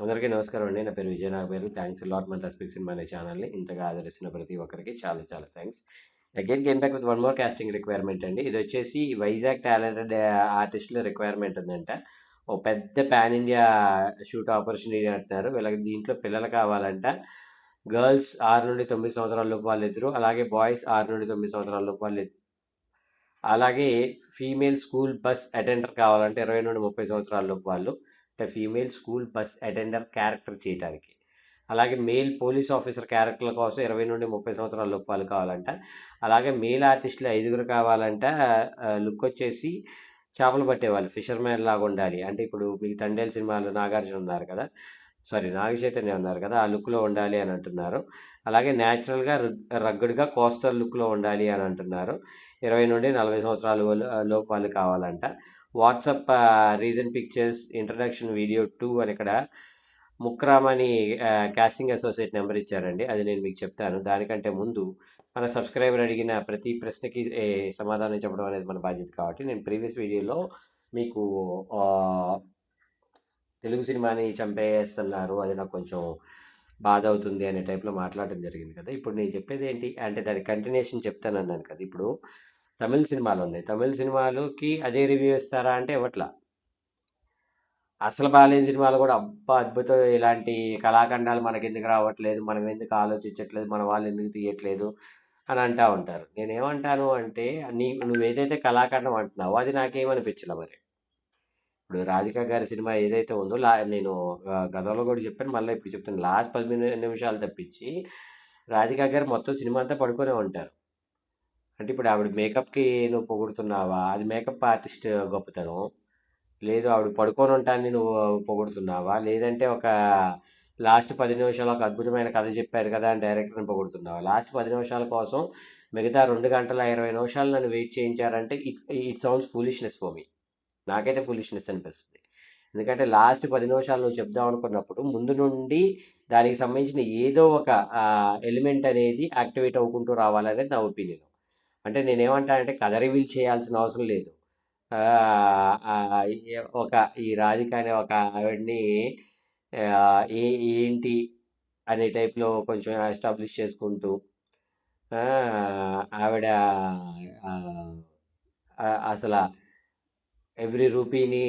అందరికీ నమస్కారం అండి. నా పేరు విజయ్ నాగపేరు. థ్యాంక్స్ లాట్ మన రెస్పెక్ట్ సినిమా అనే ఛానల్‌ని ఇంతగా ఆదరిస్తున్న ప్రతి ఒక్కరికి చాలా చాలా thanks. Again came back with one more casting requirement అండి. ఇదొచ్చేసి వైజాగ్ టాలెంటెడ్ ఆర్టిస్ట్‌ల రిక్వైర్మెంట్ ఉందంట. ఓ పెద్ద పాన్ ఇండియా షూట్ ఆపర్చునిటీ అంటున్నారు. వీళ్ళకి దీంట్లో పిల్లలు కావాలంట. గర్ల్స్ 6-9 సంవత్సరాల లోపు వాళ్ళిద్దరు. అలాగే బాయ్స్ 6-9 సంవత్సరాల లోపు అలాగే ఫీమేల్ స్కూల్ బస్ అటెండర్ కావాలంటే 20-30 సంవత్సరాల లోపు వాళ్ళు. అంటే female school bus attender character చేయటానికి. అలాగే మేల్ పోలీస్ ఆఫీసర్ క్యారెక్టర్ల కోసం 20-30 సంవత్సరాల లోపు వాళ్ళు కావాలంట. అలాగే మేల్ ఆర్టిస్టులు 5 కావాలంట. లుక్ వచ్చేసి చేపలు పట్టేవాళ్ళు ఫిషర్‌మ్యాన్ లాగా ఉండాలి. అంటే ఇప్పుడు మీకు 'తండేల్' సినిమాలో నాగార్జున ఉన్నారు కదా! సారీ నాగ చైతన్య ఉన్నారు కదా! ఆ లుక్‌లో ఉండాలి అని అంటున్నారు. అలాగే నేచురల్‌గా రగ్గుడ్‌గా కోస్టల్ లుక్‌లో ఉండాలి అని అంటున్నారు. 20-40 సంవత్సరాల లోపు వాళ్ళు కావాలంట. WhatsApp recent pictures introduction video 2 అని ఇక్కడ ముక్రామ్ అని కాస్టింగ్ అసోసియేట్ నెంబర్ ఇచ్చారండి. అది నేను మీకు చెప్తాను. దానికంటే ముందు మన సబ్స్క్రైబర్ అడిగిన ప్రతి ప్రశ్నకి సమాధానం చెప్పడం అనేది మన బాధ్యత కాబట్టి నేను ప్రీవియస్ వీడియోలో మీకు తెలుగు సినిమాని చంపేస్తున్నారు, అది నాకు కొంచెం బాధ అవుతుంది అనే టైప్లో మాట్లాడడం జరిగింది కదా. ఇప్పుడు నేను చెప్పేది ఏంటి అంటే దాని కంటిన్యూషన్ చెప్తానన్నాను కదా. ఇప్పుడు తమిళ సినిమాలు ఉన్నాయి. తమిళ సినిమాలకి అదే రివ్యూ ఇస్తారా అంటే ఇవ్వట్లా. అసలు బాలేని సినిమాలు కూడా అబ్బా అద్భుతం, ఇలాంటి కళాఖండాలు మనకెందుకు రావట్లేదు, మనం ఎందుకు ఆలోచించట్లేదు, మన వాళ్ళు ఎందుకు తీయట్లేదు అని అంటూ ఉంటారు. నేనేమంటాను అంటే నువ్వేదైతే కళాఖండం అంటున్నావో అది నాకేమనిపించలే మరి. ఇప్పుడు 'రాధిక' గారి సినిమా ఏదైతే ఉందో నేను గతంలో కూడా చెప్పాను, మళ్ళీ ఇప్పుడు చెప్తాను. లాస్ట్ 10 నిమిషాలు తప్పించి 'రాధిక' గారు మొత్తం సినిమా అంతా పడుకునే ఉంటారు. అంటే ఇప్పుడు ఆవిడ మేకప్‌కి నువ్వు పొగుడుతున్నావా? అది మేకప్ ఆర్టిస్ట్ గొప్పతనం. లేదు ఆవిడ పడుకొని ఉంటాన్ని నువ్వు పొగుడుతున్నావా? లేదంటే లాస్ట్ 10 నిమిషాలు ఒక అద్భుతమైన కథ చెప్పారు కదా అని డైరెక్టర్‌ని పొగుడుతున్నావా? లాస్ట్ 10 నిమిషాల కోసం మిగతా 2 గంటల 20 నిమిషాలు నన్ను వెయిట్ చేయించారంటే it sounds foolishness for me. నాకైతే ఫూలిష్‌నెస్ అనిపిస్తుంది. ఎందుకంటే లాస్ట్ 10 నిమిషాలు నువ్వు చెప్దాం అనుకున్నప్పుడు ముందు నుండి దానికి సంబంధించిన ఏదో ఒక ఎలిమెంట్ అనేది యాక్టివేట్ అవ్వుకుంటూ రావాలనేది నా ఒపీనియన్. అంటే నేనేమంటానంటే కథ రివీల్ చేయాల్సిన అవసరం లేదు. ఆహ్, ఆహ్, ఒక ఈ 'రాధిక' అనే ఒక ఆవిడని ఆహ్, ఏ ఏంటి అనే టైప్‌లో కొంచెం ఎస్టాబ్లిష్ చేసుకుంటూ ఆవిడ ఆహ్, అసల ఎవ్రీ రూపీని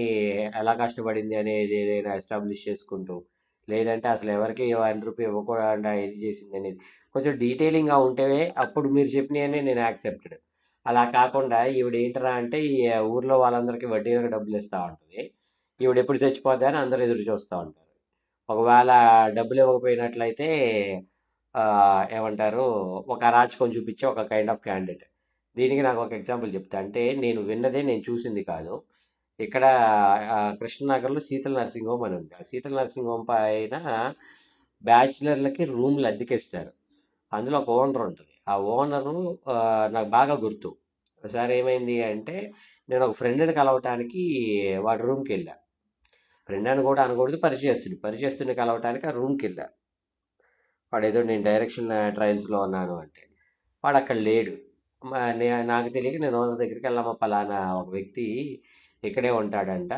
ఎలా కష్టపడింది అనేది ఏదైనా ఎస్టాబ్లిష్ చేసుకుంటూ, లేదంటే అసలు ఎవరికీ రూ. 1 ఇవ్వకుండా ఇది చేసిందనేది కొంచెం డీటెయిలింగ్‌గా ఉంటే అప్పుడు మీరు చెప్పినయన్నీ నేను యాక్సెప్టెడ్. అలా కాకుండా ఈవిడేంట్రా అంటే ఈ ఊర్లో వాళ్ళందరికీ వడ్డీలకు డబ్బులిస్తా ఉంటది. ఈవిడెప్పుడు చచ్చిపోద్దా అని అందరూ ఎదురు చూస్తా ఉంటారు. ఒకవేళ డబ్బులివ్వకపోయినట్లయితే ఏమంటారు, ఒక అరాచకం చూపిచ్చే ఒక కైండ్ ఆఫ్ క్యాండిడేట్. దీనికి నాకొక ఎగ్జాంపుల్ చెప్తా. అంటే నేను విన్నదే, నేను చూసింది కాదు. ఇక్కడ కృష్ణనగర్‌లో శీతల నర్సింగ్ హోమ్ అని ఉంది. ఆ శీతల నర్సింగ్ హోమ్ పైన బ్యాచిలర్‌లకి రూమ్‌లు అద్దెకిస్తారు. అందులో ఒక ఓనర్ ఉంటది. ఆ ఓనరు నాకు బాగా గుర్తు. ఒకసారి ఏమైంది అంటే నేను ఒక ఫ్రెండ్‌ని కలవటానికి వాడి రూమ్‌కెళ్ళా. ఫ్రెండ్ అని కూడా అనకూడదు, పరిచయస్తుడు. పరిచయస్తుడిని కలవటానికి ఆ రూమ్‌కెళ్ళా. వాడేదో నేను డైరెక్షన్ ట్రయల్స్‌లో ఉన్నాను అంటే. వాడక్కడ లేడు. మ నే నాకు తెలియక నేను ఓనర్ దగ్గరికి "ఎల్లమ్మ పలానా ఒక వ్యక్తి ఇక్కడే ఉంటాడంట.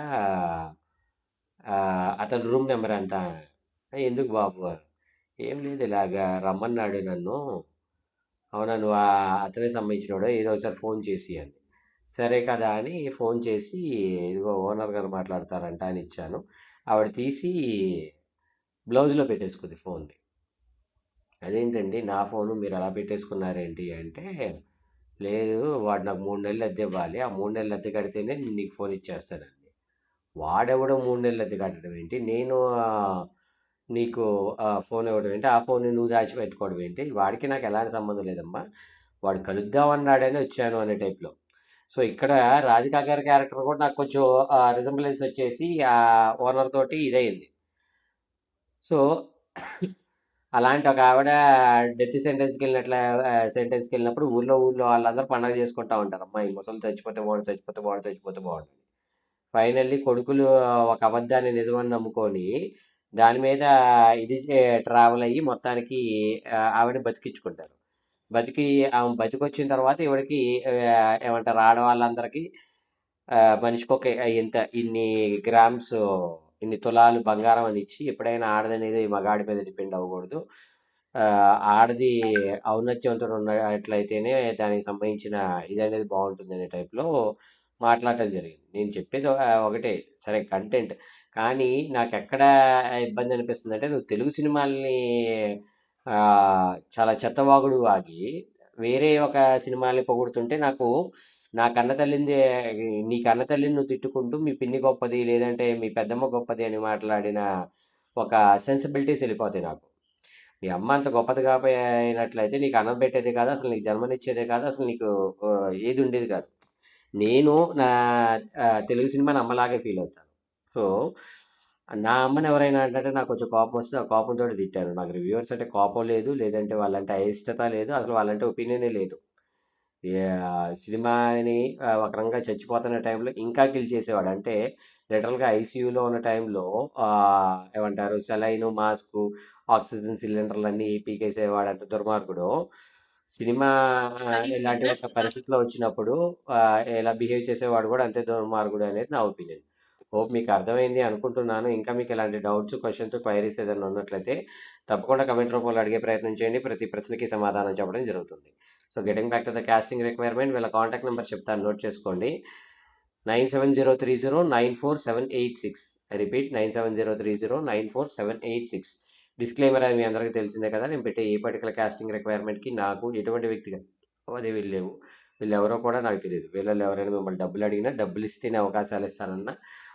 అతని రూమ్ నంబర్ ఎంత?" "ఎందుకు బాబు?" "ఏం లేదు ఇలాగా రమ్మన్నాడు నన్ను." "అవునా నువ్వు అతనికి సంబంధించినోడా? ఏదో ఒకసారి ఫోన్ చేసి" అంది. సరే కదా అని ఫోన్ చేసి "ఇదిగో ఓనర్ గారు మాట్లాడతారంట" అని ఇచ్చాను. ఆవిడ తీసి బ్లౌజ్‌లో పెట్టేసుకుంది ఫోన్ని. "అదేంటండి నా ఫోను మీరు అలా పెట్టేసుకున్నారేంటి" అంటే లేదు వాడు నాకు 3 నెలలు అద్దె ఇవ్వాలి. ఆ 3 నెలలు అద్దె కడితేనే నేను నీకు ఫోన్ ఇచ్చేస్తానంది. వాడెవడో 3 నెలలు అద్దె కట్టడం ఏంటి? నేను నీకు ఫోన్ ఇవ్వడం ఏంటి? ఆ ఫోన్‌ని నువ్వు దాచిపెట్టుకోవడం ఏంటి? వాడికి నాకు ఎలాంటి సంబంధం లేదమ్మా. వాడు కలుద్దామన్నాడని వచ్చాను అనే టైప్‌లో. సో, ఇక్కడ రాధికా గారి క్యారెక్టర్ కూడా నాకు కొంచెం రిజెంబ్లెన్స్ వచ్చేసి ఓనర్ తోటి ఇదయింది. సో, అలాంటి ఒక ఆవిడ డెత్ సెంటెన్స్‌కెళ్ళినప్పుడు ఊర్లో వాళ్ళందరూ పండగ చేసుకుంటా ఉంటారు. అమ్మా! ఈ ముసలి చచ్చిపోతే బావుండు, చచ్చిపోతే బావుండు, చచ్చిపోతే బావుండు. ఫైనల్లీ కొడుకులు ఒక అబద్ధాన్ని నిజమని నమ్ముకొని దాని మీద ఇది ట్రావెల్ అయ్యి మొత్తానికి ఆవిడని బతికించుకుంటారు. బతికి ఆమె బతికొచ్చిన తర్వాత ఈవిడకి ఏమంటారు ఆడవాళ్ళందరికీ మనిషికొక ఇన్ని గ్రామ్స్ ఇన్ని తులాలు బంగారం అని ఇచ్చి ఎప్పుడైనా ఆడదనేది మగాడి మీద డిపెండ్ అవ్వకూడదు. ఆడది ఔన్నత్యంతో ఉన్నట్లయితేనే దానికి సంబంధించిన ఇదనేది బావుంటుందనే టైప్‌లో మాట్లాడటం జరిగింది. నేను చెప్పేది ఒకటే సరే కంటెంట్. కానీ నాకెక్కడ ఇబ్బందనిపిస్తుందంటే నువ్వు తెలుగు సినిమాల్ని చాలా చెత్తవాగుడు వాగి వేరే ఒక సినిమాల్ని పొగుడుతుంటే నాకు నా కన్న తల్లింది నీ కన్న తల్లిని నువ్వు తిట్టుకుంటూ మీ పిన్ని గొప్పది లేదంటే మీ పెద్దమ్మ గొప్పది అని మాట్లాడిన ఒక సెన్సిబిలిటీస్ వెళ్ళిపోతాయి నాకు. మీ అమ్మ అంత గొప్పది కాపోయినట్లయితే నీకు అన్నం పెట్టేదే కాదు, అసలు నీకు జన్మనిచ్చేదే కాదు, అసలు నీకు ఏది ఉండేది కాదు. నేను నా తెలుగు సినిమాని అమ్మలాగే ఫీల్ అవుతాను. సో, నా అమ్మని ఎవరైనా అంటే నాకు కొంచెం కోపం వస్తే ఆ కోపంతోటి తిట్టాను. నాకు రివ్యూవర్స్ అంటే కోపం లేదు, లేదంటే వాళ్ళంటే అయిష్టత లేదు, అసలు వాళ్ళంటే ఒపీనియనే లేదు. సినిమాని ఒక రకంగా చచ్చిపోతున్న టైంలో ఇంకా కిల్ చేసేవాడు. అంటే లిటరల్‌గా ఐసీయూలో ఉన్న టైంలో ఏమంటారు సెలైను, మాస్కు, ఆక్సిజన్ సిలిండర్‌లన్నీ పీకేసేవాడు ఎంత దుర్మార్గుడో, సినిమా ఇలాంటి ఒక పరిస్థితిలో వచ్చినప్పుడు ఇలా బిహేవ్ చేసేవాడు కూడా అంతే దుర్మార్గుడు అనేది నా ఒపీనియన్. హోప్ మీకు అర్థమైంది అనుకుంటున్నాను. ఇంకా మీకు ఇలాంటి డౌట్స్, క్వెషన్స్, క్వైరీస్ ఏదైనా ఉన్నట్లయితే తప్పకుండా కామెంట్ రూపంలో అడిగే ప్రయత్నం చేయండి. ప్రతి ప్రశ్నకి సమాధానం చెప్పడం జరుగుతుంది. So, getting back to the casting requirement వీళ్ళ కాంటాక్ట్ నెంబర్ చెప్తాను నోట్ చేసుకోండి. 9703094786. I repeat 9703094786. డిస్క్లైమర్ అది మీ అందరికీ తెలిసిందే కదా! నేను పెట్టే ఏ పర్టికులర్ కాస్టింగ్ రిక్వైర్మెంట్‌కి నాకు ఎటువంటి వ్యక్తిగత లావాదేవీలు లేవు. వీళ్ళెవరో కూడా నాకు తెలీదు. వీళ్ళలో ఎవరైనా మిమ్మల్ని డబ్బులు అడిగినా, డబ్బులు ఇస్తేనే అవకాశాలు ఇస్తానన్నా,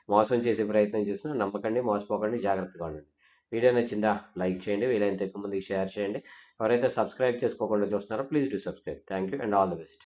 మోసం చేసే ప్రయత్నం చేసినా నమ్మకండి, మోసపోకండి, జాగ్రత్తగా ఉండండి. వీడియో నచ్చిందా? లైక్ చేయండి. వీలైనంత ఎక్కువ మందికి షేర్ చేయండి. ఎవరైతే సబ్స్క్రైబ్ చేసుకోకుండా చూస్తున్నారో please do subscribe. Thank you and all the best.